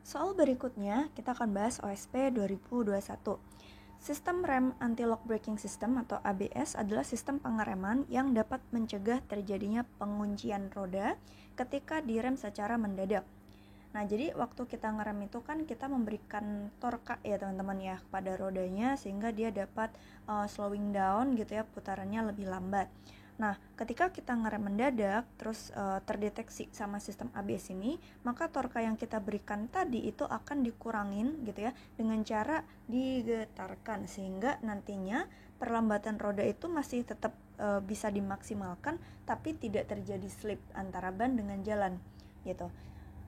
Soal berikutnya, kita akan bahas OSP 2021. Sistem rem anti-lock braking system atau ABS adalah sistem pengereman yang dapat mencegah terjadinya penguncian roda ketika direm secara mendadak. Nah, jadi waktu kita ngerem itu kan kita memberikan torka ya teman-teman ya kepada rodanya sehingga dia dapat slowing down gitu ya, putarannya lebih lambat. Nah, ketika kita ngerem mendadak terus terdeteksi sama sistem ABS ini, maka torka yang kita berikan tadi itu akan dikurangin gitu ya dengan cara digetarkan sehingga nantinya perlambatan roda itu masih tetap bisa dimaksimalkan tapi tidak terjadi slip antara ban dengan jalan gitu.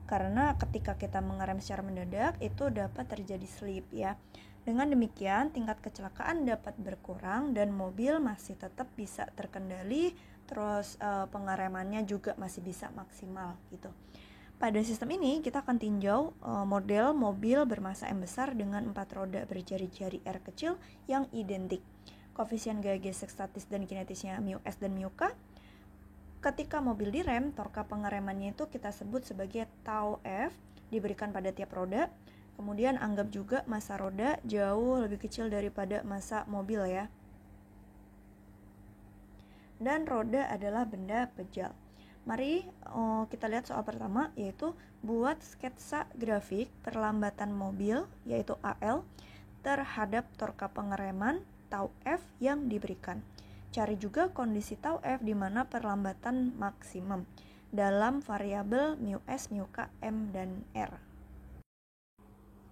Karena ketika kita mengerem secara mendadak itu dapat terjadi slip ya. Dengan demikian tingkat kecelakaan dapat berkurang dan mobil masih tetap bisa terkendali, terus pengeremannya juga masih bisa maksimal gitu. Pada sistem ini kita akan tinjau model mobil bermassa M besar dengan 4 roda berjari-jari R kecil yang identik. Koefisien gaya gesek statis dan kinetisnya mu S dan mu K. Ketika mobil direm, torka pengeremannya itu kita sebut sebagai tau F diberikan pada tiap roda. Kemudian anggap juga massa roda jauh lebih kecil daripada massa mobil ya. Dan roda adalah benda pejal. Mari kita lihat soal pertama, yaitu buat sketsa grafik perlambatan mobil yaitu AL terhadap torka pengereman tau F yang diberikan. Cari juga kondisi tau F di mana perlambatan maksimum dalam variabel mu S, mu K, M, dan R.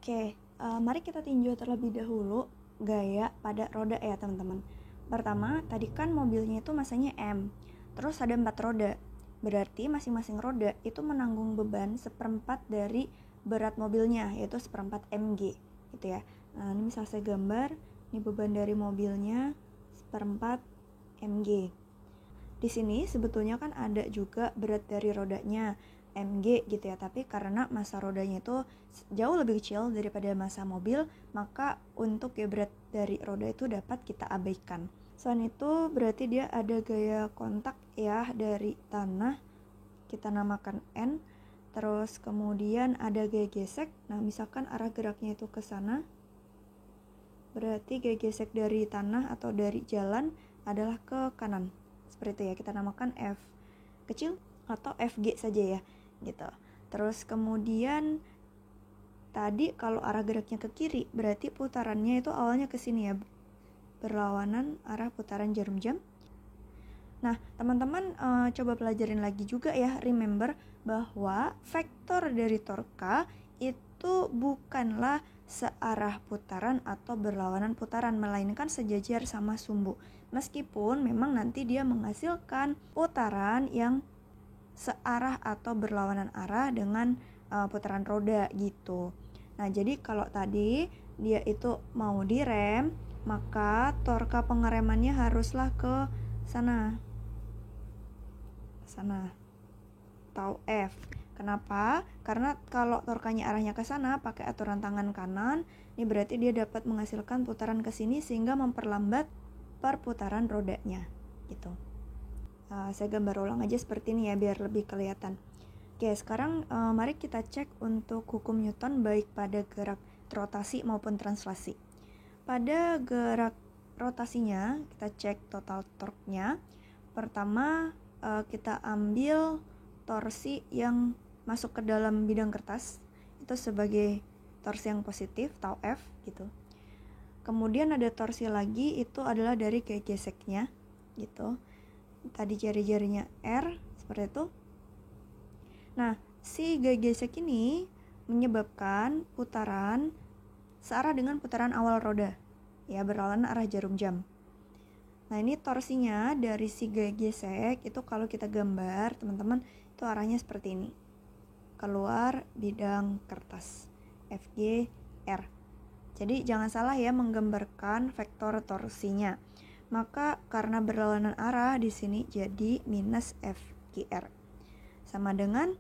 Oke, mari kita tinjau terlebih dahulu gaya pada roda ya teman-teman. Pertama, tadi kan mobilnya itu massanya M, terus ada 4 roda. Berarti masing-masing roda itu menanggung beban 1/4 dari berat mobilnya, yaitu 1/4 mg gitu ya. Nah, ini misal saya gambar, ini beban dari mobilnya 1/4 mg. Di sini sebetulnya kan ada juga berat dari rodanya mg gitu ya, tapi karena massa rodanya itu jauh lebih kecil daripada massa mobil, maka untuk ya berat dari roda itu dapat kita abaikan. Selain itu berarti dia ada gaya kontak ya dari tanah, kita namakan N. Terus kemudian ada gaya gesek. Nah, misalkan arah geraknya itu ke sana, berarti gaya gesek dari tanah atau dari jalan adalah ke kanan. Seperti itu ya, kita namakan F kecil atau FG saja ya gitu. Terus kemudian tadi kalau arah geraknya ke kiri, berarti putarannya itu awalnya ke sini ya, berlawanan arah putaran jarum jam. Nah, teman-teman coba pelajarin lagi juga ya, remember bahwa vektor dari torka itu bukanlah searah putaran atau berlawanan putaran, melainkan sejajar sama sumbu. Meskipun memang nanti dia menghasilkan putaran yang searah atau berlawanan arah dengan putaran roda gitu. Nah, jadi kalau tadi dia itu mau direm, maka torka pengeremannya haruslah ke sana. Tau F. Kenapa? Karena kalau torkanya arahnya ke sana pakai aturan tangan kanan, ini berarti dia dapat menghasilkan putaran ke sini sehingga memperlambat perputaran rodanya gitu. Saya gambar ulang aja seperti ini ya biar lebih kelihatan. Oke, sekarang mari kita cek untuk hukum Newton baik pada gerak rotasi maupun translasi. Pada gerak rotasinya kita cek total torque-nya. Pertama kita ambil torsi yang masuk ke dalam bidang kertas itu sebagai torsi yang positif tau F gitu. Kemudian ada torsi lagi, itu adalah dari gaya geseknya gitu. Tadi jari-jarinya R seperti itu. Nah, si gaya gesek ini menyebabkan putaran searah dengan putaran awal roda ya, berlawanan arah jarum jam. Nah, ini torsinya dari si gaya gesek itu kalau kita gambar teman-teman itu arahnya seperti ini, keluar bidang kertas FG R. Jadi jangan salah ya menggambarkan vektor torsinya. Maka karena berlawanan arah di sini jadi minus FGR. Sama dengan,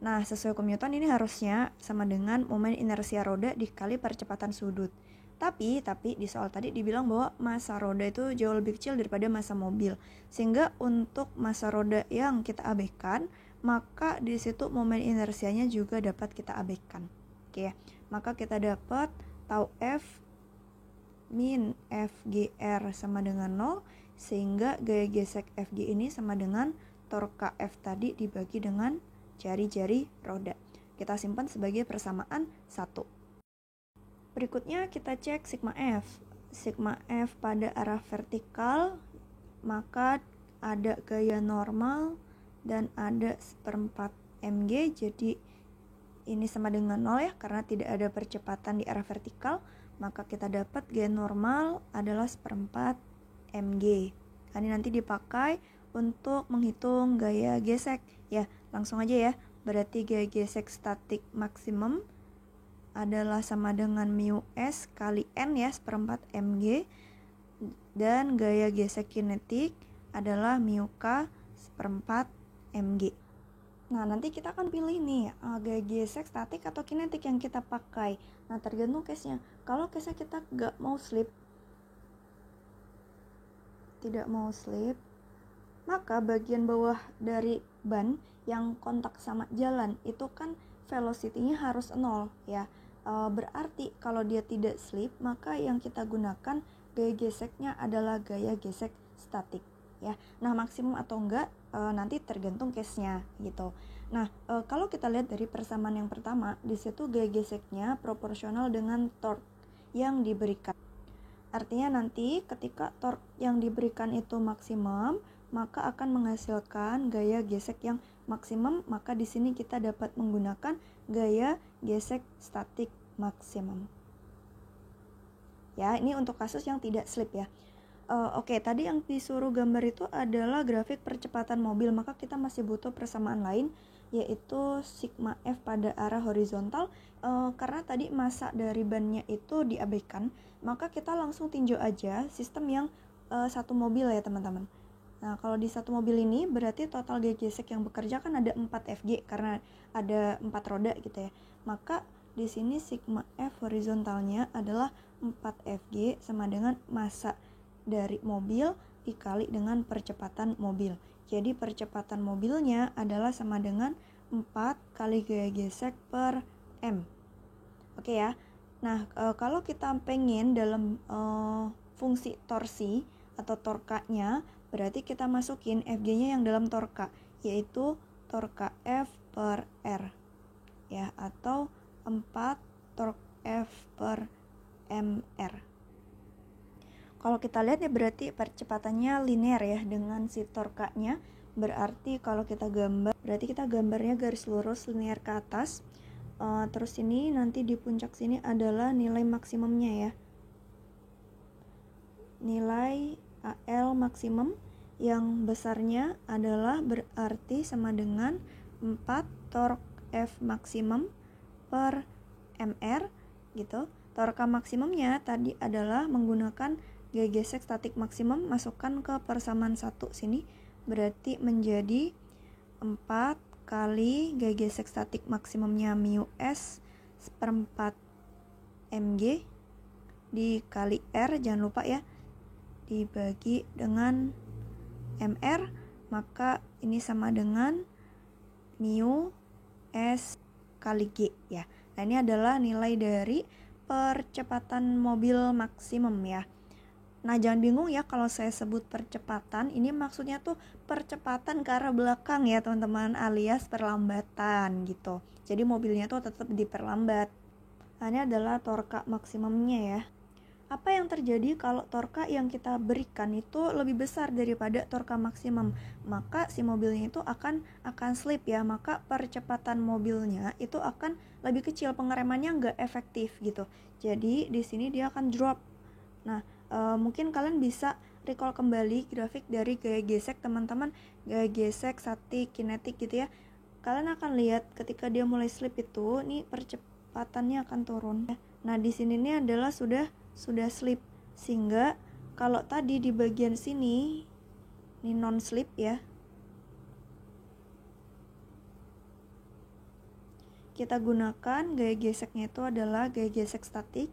nah sesuai hukum Newton ini harusnya sama dengan momen inersia roda dikali percepatan sudut. Tapi di soal tadi dibilang bahwa massa roda itu jauh lebih kecil daripada massa mobil. Sehingga untuk massa roda yang kita abaikan, maka di situ momen inersianya juga dapat kita abaikan. Oke ya. Maka kita dapat tau F min FGR sama dengan 0, sehingga gaya gesek FG ini sama dengan tork KF tadi dibagi dengan jari-jari roda. Kita simpan sebagai persamaan 1. Berikutnya kita cek sigma F. Sigma F pada arah vertikal, maka ada gaya normal dan ada 1/4 mg, jadi ini sama dengan 0 ya, karena tidak ada percepatan di arah vertikal, maka kita dapat gaya normal adalah 1/4 mg. Ini nanti dipakai untuk menghitung gaya gesek ya. Langsung aja ya, berarti gaya gesek statik maksimum adalah sama dengan mu S kali N ya, 1/4 mg, dan gaya gesek kinetik adalah mu K 1/4 mg. Nah, nanti kita akan pilih nih gaya gesek statik atau kinetik yang kita pakai. Nah, tergantung case-nya. Kalau case-nya kita tidak mau slip, maka bagian bawah dari ban yang kontak sama jalan itu kan velocity-nya harus 0 ya. Berarti kalau dia tidak slip, maka yang kita gunakan gaya geseknya adalah gaya gesek statik ya. Nah, maksimum atau enggak nanti tergantung case-nya gitu. Nah, kalau kita lihat dari persamaan yang pertama, di situ gaya geseknya proporsional dengan torque yang diberikan. Artinya nanti ketika torque yang diberikan itu maksimum, maka akan menghasilkan gaya gesek yang maksimum, maka di sini kita dapat menggunakan gaya gesek statik maksimum. Ya, ini untuk kasus yang tidak slip ya. Oke, tadi yang disuruh gambar itu adalah grafik percepatan mobil, maka kita masih butuh persamaan lain, yaitu sigma F pada arah horizontal. Karena tadi massa dari bannya itu diabaikan, maka kita langsung tinjau aja sistem yang satu mobil ya teman-teman. Nah, kalau di satu mobil ini berarti total gaya gesek yang bekerja kan ada 4 Fg karena ada 4 roda gitu ya. Maka di sini sigma F horizontalnya adalah 4 Fg sama dengan massa dari mobil dikali dengan percepatan mobil. Jadi percepatan mobilnya adalah sama dengan 4 kali gaya gesek per M. Oke ya. Nah, kalau kita pengen dalam fungsi torsi atau torkanya, berarti kita masukin Fg-nya yang dalam torka, yaitu torka F per R ya, atau 4 tork F per MR. Kalau kita lihat ya berarti percepatannya linear ya dengan si torkanya. Berarti kalau kita gambar, berarti kita gambarnya garis lurus linear ke atas. Terus ini nanti di puncak sini adalah nilai maksimumnya ya. Nilai AL maksimum yang besarnya adalah berarti sama dengan 4 tork F maksimum per MR gitu. Torka maksimumnya tadi adalah menggunakan gaya gesek statik maksimum, masukkan ke persamaan 1 sini, berarti menjadi 4 kali gaya gesek statik maksimumnya mu S 1/4 mg dikali R, jangan lupa ya, dibagi dengan MR, maka ini sama dengan mu S kali G ya. Nah, ini adalah nilai dari percepatan mobil maksimum ya. Nah, jangan bingung ya kalau saya sebut percepatan, ini maksudnya tuh percepatan ke arah belakang ya teman-teman, alias perlambatan gitu. Jadi mobilnya tuh tetap diperlambat. Nah, ini adalah torka maksimumnya ya. Apa yang terjadi kalau torka yang kita berikan itu lebih besar daripada torka maksimum? Maka si mobilnya itu akan slip ya, maka percepatan mobilnya itu akan lebih kecil, pengeremannya nggak efektif gitu. Jadi di sini dia akan drop. Nah, mungkin kalian bisa recall kembali grafik dari gaya gesek teman-teman, gaya gesek statik kinetik gitu ya. Kalian akan lihat ketika dia mulai slip itu, nih percepatannya akan turun. Nah, di sini nih adalah sudah slip, sehingga kalau tadi di bagian sini ini non slip ya, kita gunakan gaya geseknya itu adalah gaya gesek statik.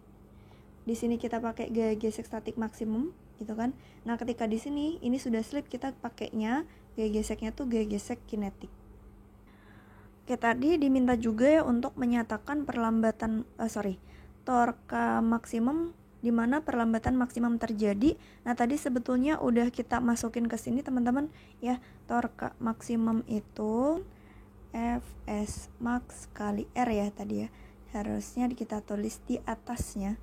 Di sini kita pakai gaya gesek statik maksimum gitu kan. Nah, ketika di sini ini sudah slip, kita pakainya gaya geseknya tuh gaya gesek kinetik. Oke, tadi diminta juga ya untuk menyatakan torka maksimum di mana perlambatan maksimum terjadi. Nah, tadi sebetulnya udah kita masukin ke sini teman-teman ya. Torka maksimum itu Fs max kali R ya tadi ya. Harusnya kita tulis di atasnya.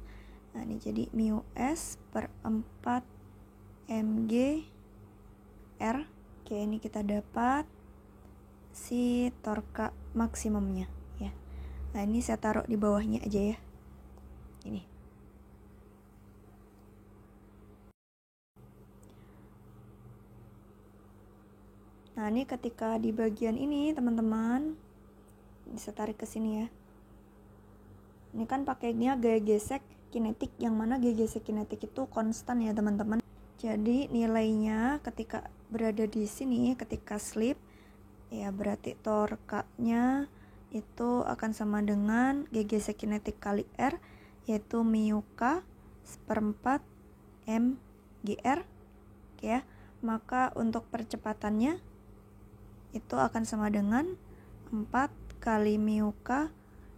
Nah, ini jadi mu S per 4 mg R. Oke, ini kita dapat si torka maksimumnya ya. Nah, ini saya taruh di bawahnya aja ya. Ini. Nah, ini ketika di bagian ini teman-teman bisa tarik ke sini ya. Ini kan pakainya gaya gesek kinetik, yang mana gaya gesek kinetik itu konstan ya teman-teman. Jadi nilainya ketika berada di sini ketika slip ya, berarti torkanya itu akan sama dengan G gesek kinetik kali R, yaitu mu K seperempat M GR. Oke ya, maka untuk percepatannya itu akan sama dengan 4 kali mu K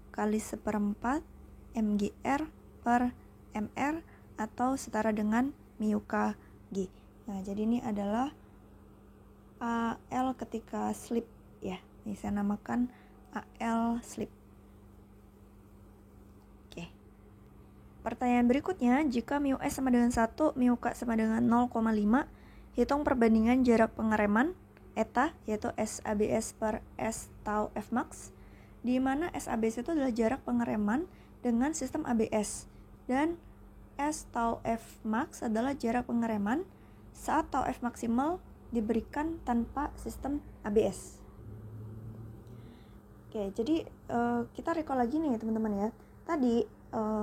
kali seperempat MGR per MR, atau setara dengan mu K G. Nah, jadi ini adalah AL ketika slip ya. Ini saya namakan AL slip. Oke. Pertanyaan berikutnya, jika mu S sama dengan 1, mu K sama dengan 0,5, hitung perbandingan jarak pengereman eta, yaitu SABS per S tau F max, di mana SABS itu adalah jarak pengereman dengan sistem ABS, dan S tau F max adalah jarak pengereman saat tau F maksimal diberikan tanpa sistem ABS. Oke, jadi kita recall lagi nih teman-teman ya. Tadi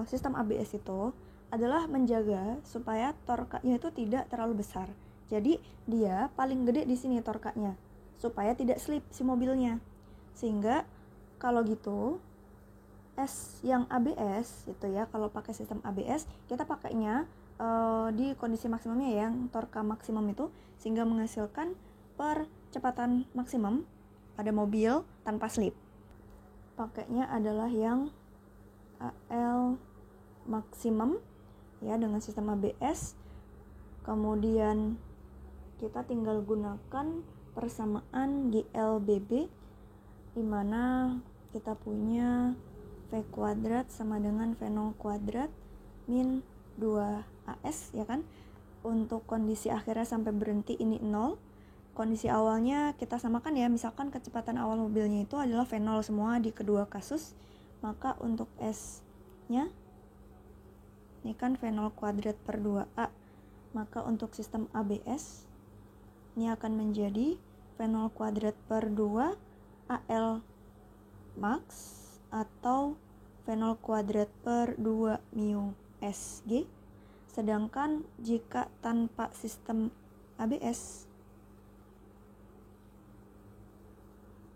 sistem ABS itu adalah menjaga supaya torkanya itu tidak terlalu besar. Jadi dia paling gede di sini torkanya, supaya tidak slip si mobilnya. Sehingga kalau gitu S yang ABS itu ya, kalau pakai sistem ABS kita pakainya di kondisi maksimumnya yang torka maksimum itu, sehingga menghasilkan percepatan maksimum pada mobil tanpa slip. Pakainya adalah yang AL maksimum ya dengan sistem ABS. Kemudian kita tinggal gunakan persamaan GLBB, di mana kita punya V kuadrat sama dengan V0 kuadrat min 2AS ya kan. Untuk kondisi akhirnya sampai berhenti ini 0. Kondisi awalnya kita samakan ya, misalkan kecepatan awal mobilnya itu adalah V0 semua di kedua kasus, maka untuk S-nya ini kan V0 kuadrat per 2A, maka untuk sistem ABS ini akan menjadi V0 kuadrat per 2 AL max atau V0 kuadrat per 2 mu SG. Sedangkan jika tanpa sistem ABS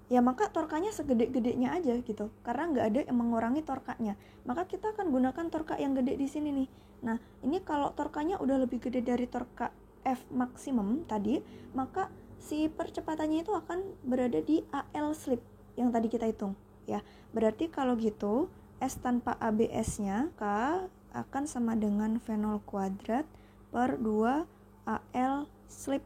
ya, maka torkanya segede-gedenya aja gitu, karena nggak ada yang mengurangi torkanya. Maka kita akan gunakan torka yang gede di sini nih. Nah, ini kalau torkanya udah lebih gede dari torka F maksimum tadi, maka si percepatannya itu akan berada di AL slip yang tadi kita hitung ya. Berarti kalau gitu S tanpa ABS-nya K akan sama dengan V0 kuadrat per 2 AL slip,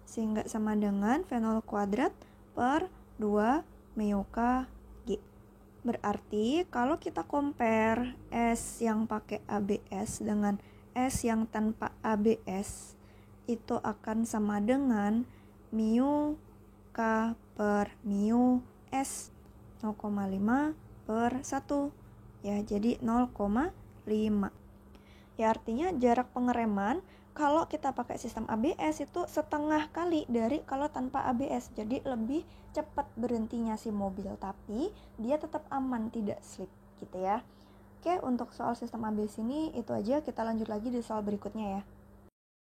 sehingga sama dengan V0 kuadrat per 2 mu K G. Berarti kalau kita compare S yang pakai ABS dengan S yang tanpa ABS, itu akan sama dengan mu K per mu S 0,5 per 1 ya, jadi 0,5 ya. Artinya jarak pengereman kalau kita pakai sistem ABS itu setengah kali dari kalau tanpa ABS. Jadi lebih cepat berhentinya si mobil, tapi dia tetap aman, tidak slip gitu ya. Oke, untuk soal sistem ABS ini itu aja. Kita lanjut lagi di soal berikutnya ya.